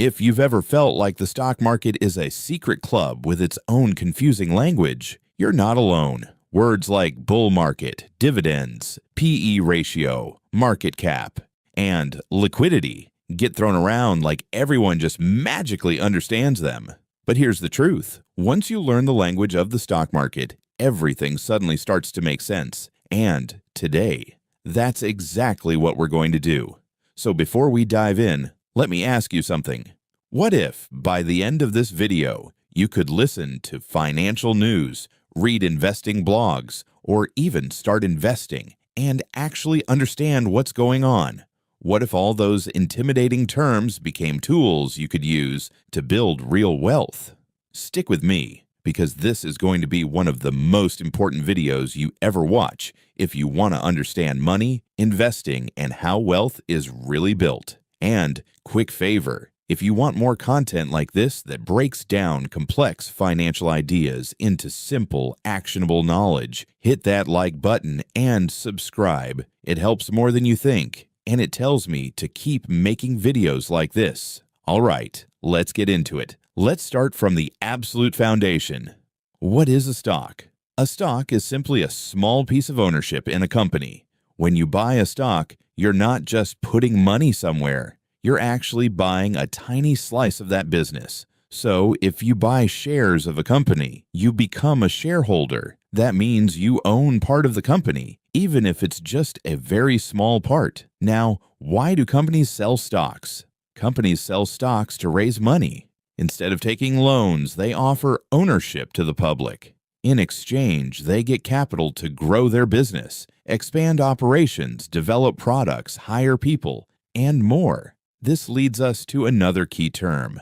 If you've ever felt like the stock market is a secret club with its own confusing language, you're not alone. Words like bull market, dividends, PE ratio, market cap, and liquidity get thrown around like everyone just magically understands them. But here's the truth. Once you learn the language of the stock market, everything suddenly starts to make sense. And today, that's exactly what we're going to do. So before we dive in, let me ask you something. What if, by the end of this video, you could listen to financial news, read investing blogs, or even start investing and actually understand what's going on? What if all those intimidating terms became tools you could use to build real wealth? Stick with me, because this is going to be one of the most important videos you ever watch if you want to understand money, investing, and how wealth is really built. And quick favor, if you want more content like this that breaks down complex financial ideas into simple, actionable knowledge, hit that like button and subscribe. It helps more than you think, and it tells me to keep making videos like this. All right, let's get into it. Let's start from the absolute foundation. What is a stock? A stock is simply a small piece of ownership in a company. When you buy a stock, you're not just putting money somewhere. You're actually buying a tiny slice of that business. So if you buy shares of a company, you become a shareholder. That means you own part of the company, even if it's just a very small part. Now, why do companies sell stocks? Companies sell stocks to raise money. Instead of taking loans, they offer ownership to the public. In exchange, they get capital to grow their business, expand operations, develop products, hire people, and more. This leads us to another key term,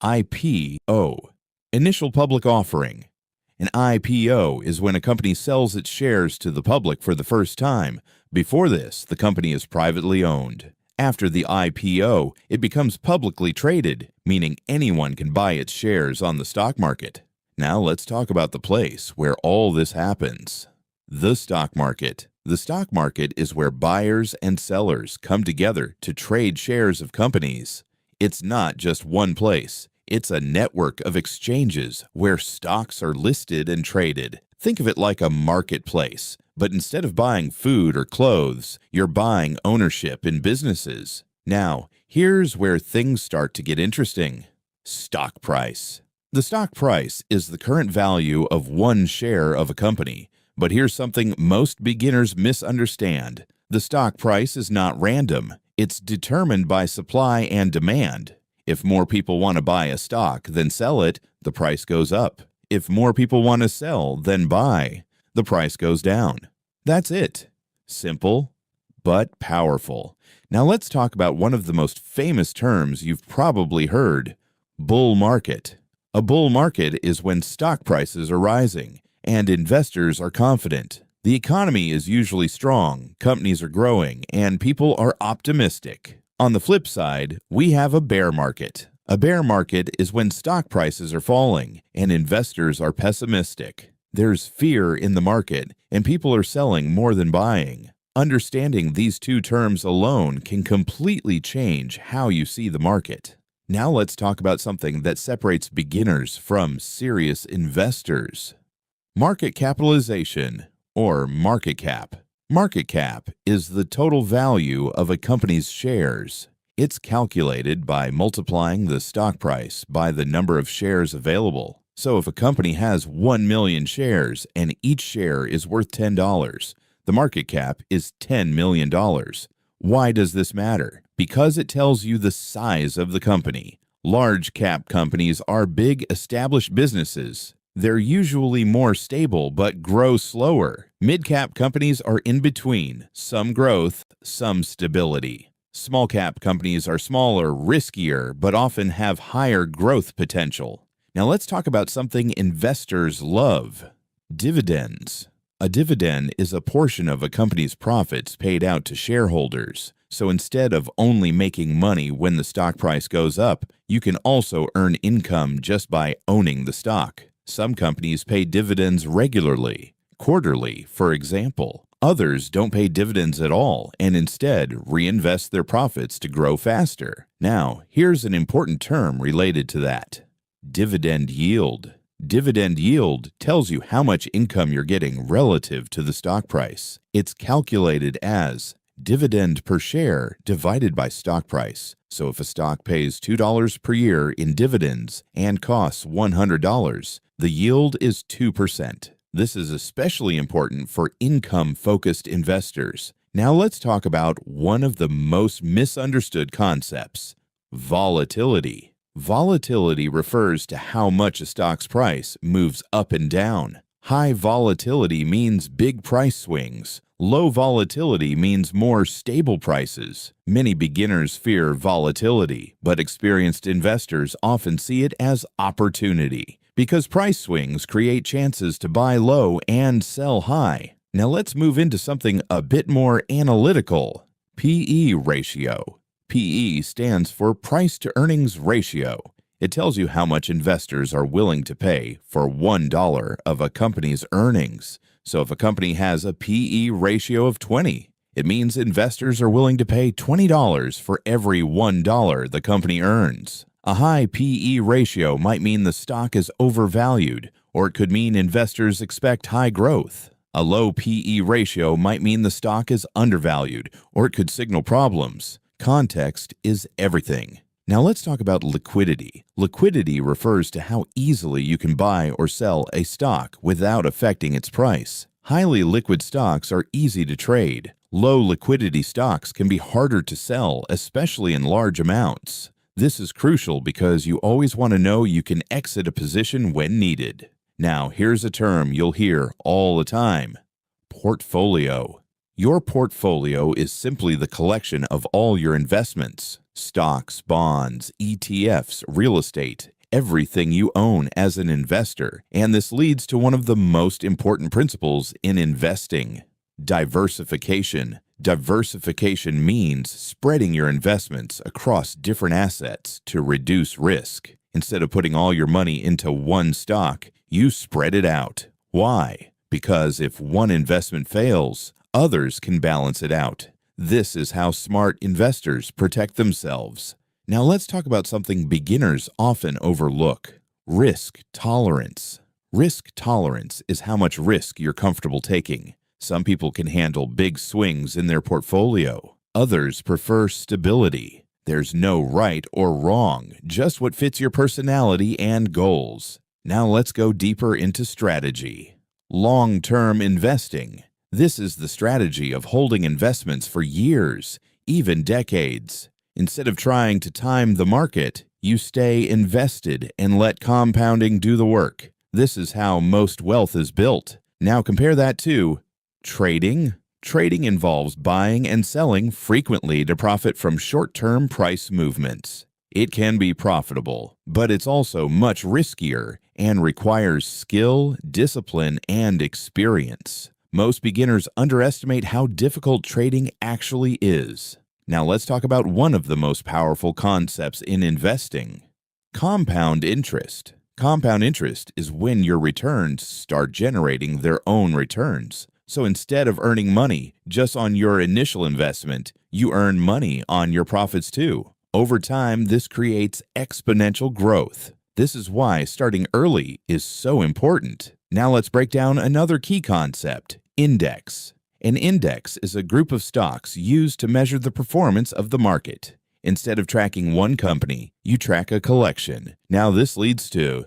IPO, initial public offering. An IPO is when a company sells its shares to the public for the first time. Before this, the company is privately owned. After the IPO, it becomes publicly traded, meaning anyone can buy its shares on the stock market. Now let's talk about the place where all this happens. The stock market. The stock market is where buyers and sellers come together to trade shares of companies. It's not just one place. It's a network of exchanges where stocks are listed and traded. Think of it like a marketplace, but instead of buying food or clothes, you're buying ownership in businesses. Now, here's where things start to get interesting. Stock price. The stock price is the current value of one share of a company. But here's something most beginners misunderstand. The stock price is not random. It's determined by supply and demand. If more people want to buy a stock than sell it, the price goes up. If more people want to sell than buy, the price goes down. That's it. Simple, but powerful. Now let's talk about one of the most famous terms you've probably heard, bull market. A bull market is when stock prices are rising and investors are confident. The economy is usually strong, companies are growing, and people are optimistic. On the flip side, we have a bear market. A bear market is when stock prices are falling and investors are pessimistic. There's fear in the market, and people are selling more than buying. Understanding these two terms alone can completely change how you see the market. Now let's talk about something that separates beginners from serious investors. Market capitalization, or market cap. Market cap is the total value of a company's shares. It's calculated by multiplying the stock price by the number of shares available. So if a company has 1 million shares and each share is worth $10, the market cap is $10 million. Why does this matter? Because it tells you the size of the company. Large cap companies are big established businesses. They're usually more stable but grow slower. Mid-cap companies are in between, some growth, some stability. Small-cap companies are smaller, riskier, but often have higher growth potential. Now let's talk about something investors love, dividends. A dividend is a portion of a company's profits paid out to shareholders. So instead of only making money when the stock price goes up, you can also earn income just by owning the stock. Some companies pay dividends regularly, quarterly, for example. Others don't pay dividends at all and instead reinvest their profits to grow faster. Now, here's an important term related to that: dividend yield. Dividend yield tells you how much income you're getting relative to the stock price. It's calculated as dividend per share divided by stock price. So if a stock pays $2 per year in dividends and costs $100, the yield is 2%. This is especially important for income-focused investors. Now let's talk about one of the most misunderstood concepts: volatility. Volatility refers to how much a stock's price moves up and down. High volatility means big price swings. Low volatility means more stable prices. Many beginners fear volatility, but experienced investors often see it as opportunity because price swings create chances to buy low and sell high. Now let's move into something a bit more analytical: P/E ratio. P/E stands for price to earnings ratio. It tells you how much investors are willing to pay for $1 of a company's earnings. So if a company has a P/E ratio of 20, it means investors are willing to pay $20 for every $1 the company earns. A high P/E ratio might mean the stock is overvalued, or it could mean investors expect high growth. A low P/E ratio might mean the stock is undervalued, or it could signal problems. Context is everything. Now let's talk about liquidity. Liquidity refers to how easily you can buy or sell a stock without affecting its price. Highly liquid stocks are easy to trade. Low liquidity stocks can be harder to sell, especially in large amounts. This is crucial because you always want to know you can exit a position when needed. Now here's a term you'll hear all the time: portfolio. Your portfolio is simply the collection of all your investments: stocks, bonds, ETFs, real estate, everything you own as an investor. And this leads to one of the most important principles in investing: diversification. Diversification means spreading your investments across different assets to reduce risk. Instead of putting all your money into one stock, you spread it out. Why? Because if one investment fails, others can balance it out. This is how smart investors protect themselves. Now let's talk about something beginners often overlook: risk tolerance. Risk tolerance is how much risk you're comfortable taking. Some people can handle big swings in their portfolio. Others prefer stability. There's no right or wrong, just what fits your personality and goals. Now let's go deeper into strategy. Long-term investing. This is the strategy of holding investments for years, even decades. Instead of trying to time the market, you stay invested and let compounding do the work. This is how most wealth is built. Now compare that to trading. Trading involves buying and selling frequently to profit from short-term price movements. It can be profitable, but it's also much riskier and requires skill, discipline, and experience. Most beginners underestimate how difficult trading actually is. Now let's talk about one of the most powerful concepts in investing: compound interest. Compound interest is when your returns start generating their own returns. So instead of earning money just on your initial investment, you earn money on your profits too. Over time, this creates exponential growth. This is why starting early is so important. Now let's break down another key concept: index. An index is a group of stocks used to measure the performance of the market. Instead of tracking one company, you track a collection. Now this leads to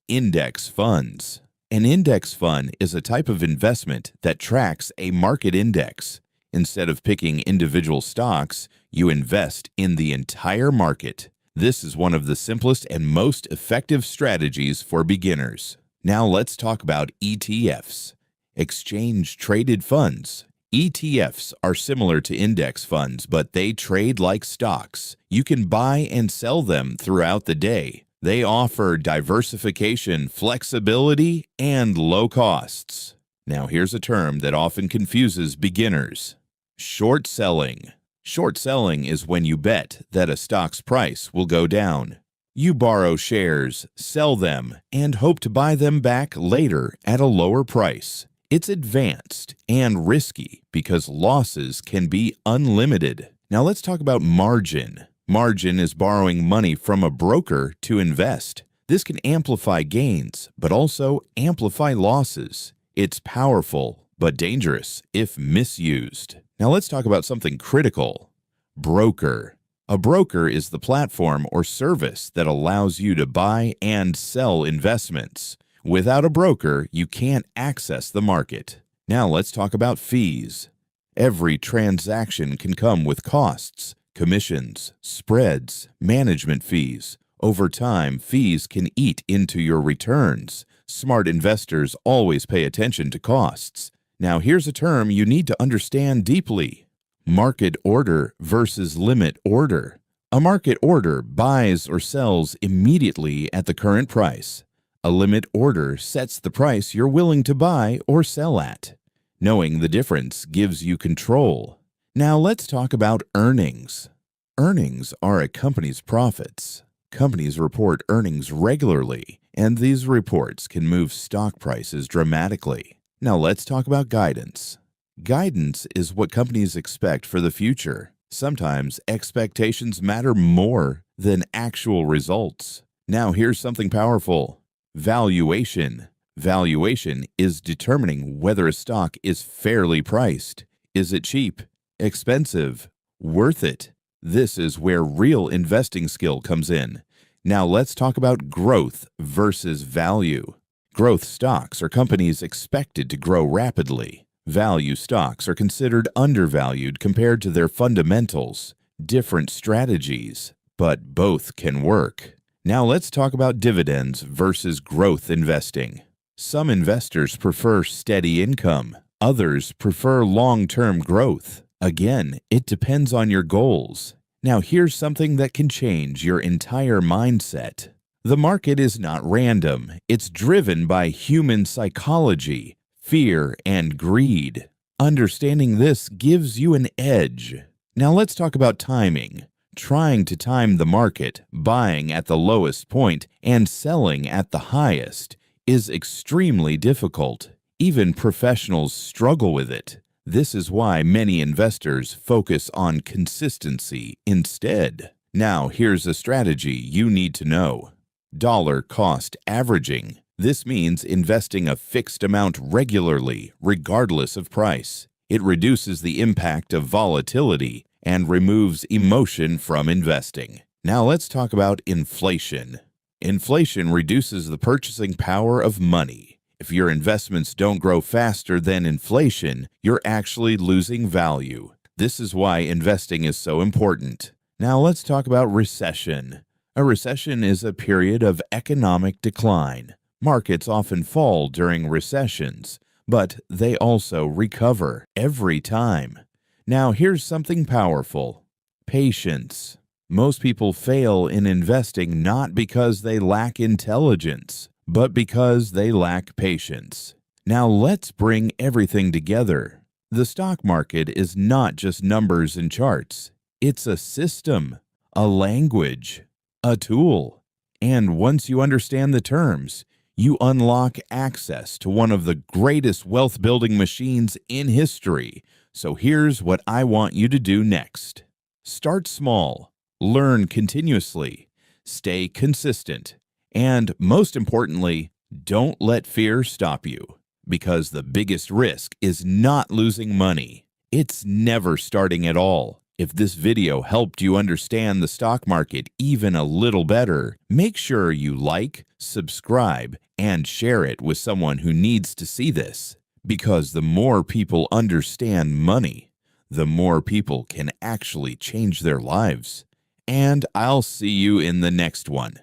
index funds. An index fund is a type of investment that tracks a market index. Instead of picking individual stocks, you invest in the entire market. This is one of the simplest and most effective strategies for beginners. Now let's talk about ETFs. Exchange-traded funds. ETFs are similar to index funds, but they trade like stocks. You can buy and sell them throughout the day. They offer diversification, flexibility, and low costs. Now here's a term that often confuses beginners: short selling. Short selling is when you bet that a stock's price will go down. You borrow shares, sell them, and hope to buy them back later at a lower price. It's advanced and risky because losses can be unlimited. Now let's talk about margin. Margin is borrowing money from a broker to invest. This can amplify gains, but also amplify losses. It's powerful, but dangerous if misused. Now let's talk about something critical. Broker. A broker is the platform or service that allows you to buy and sell investments. Without a broker, you can't access the market. Now let's talk about fees. Every transaction can come with costs, commissions, spreads, management fees. Over time, fees can eat into your returns. Smart investors always pay attention to costs. Now here's a term you need to understand deeply. Market order versus limit order. A market order buys or sells immediately at the current price. A limit order sets the price you're willing to buy or sell at. Knowing the difference gives you control. Now let's talk about earnings. Earnings are a company's profits. Companies report earnings regularly, and these reports can move stock prices dramatically. Now let's talk about guidance. Guidance is what companies expect for the future. Sometimes expectations matter more than actual results. Now here's something powerful. Valuation. Valuation is determining whether a stock is fairly priced. Is it cheap, expensive, worth it? This is where real investing skill comes in. Now let's talk about growth versus value. Growth stocks are companies expected to grow rapidly. Value stocks are considered undervalued compared to their fundamentals. Different strategies, but both can work. Now let's talk about dividends versus growth investing. Some investors prefer steady income. Others prefer long-term growth. Again, it depends on your goals. Now here's something that can change your entire mindset. The market is not random. It's driven by human psychology, fear, and greed. Understanding this gives you an edge. Now let's talk about timing. Trying to time the market, buying at the lowest point and selling at the highest, is extremely difficult. Even professionals struggle with it. This is why many investors focus on consistency instead. Now here's a strategy you need to know. Dollar cost averaging. This means investing a fixed amount regularly, regardless of price. It reduces the impact of volatility and removes emotion from investing. Now let's talk about inflation. Inflation reduces the purchasing power of money. If your investments don't grow faster than inflation, you're actually losing value. This is why investing is so important. Now let's talk about recession. A recession is a period of economic decline. Markets often fall during recessions, but they also recover every time. Now here's something powerful. Patience. Most people fail in investing not because they lack intelligence, but because they lack patience. Now let's bring everything together. The stock market is not just numbers and charts. It's a system, a language, a tool. And once you understand the terms, you unlock access to one of the greatest wealth-building machines in history. So here's what I want you to do next. Start small. Learn continuously, stay consistent, and most importantly, don't let fear stop you, because the biggest risk is not losing money. It's never starting at all. If this video helped you understand the stock market even a little better, make sure you like, subscribe, and share it with someone who needs to see this, because the more people understand money, the more people can actually change their lives. And I'll see you in the next one.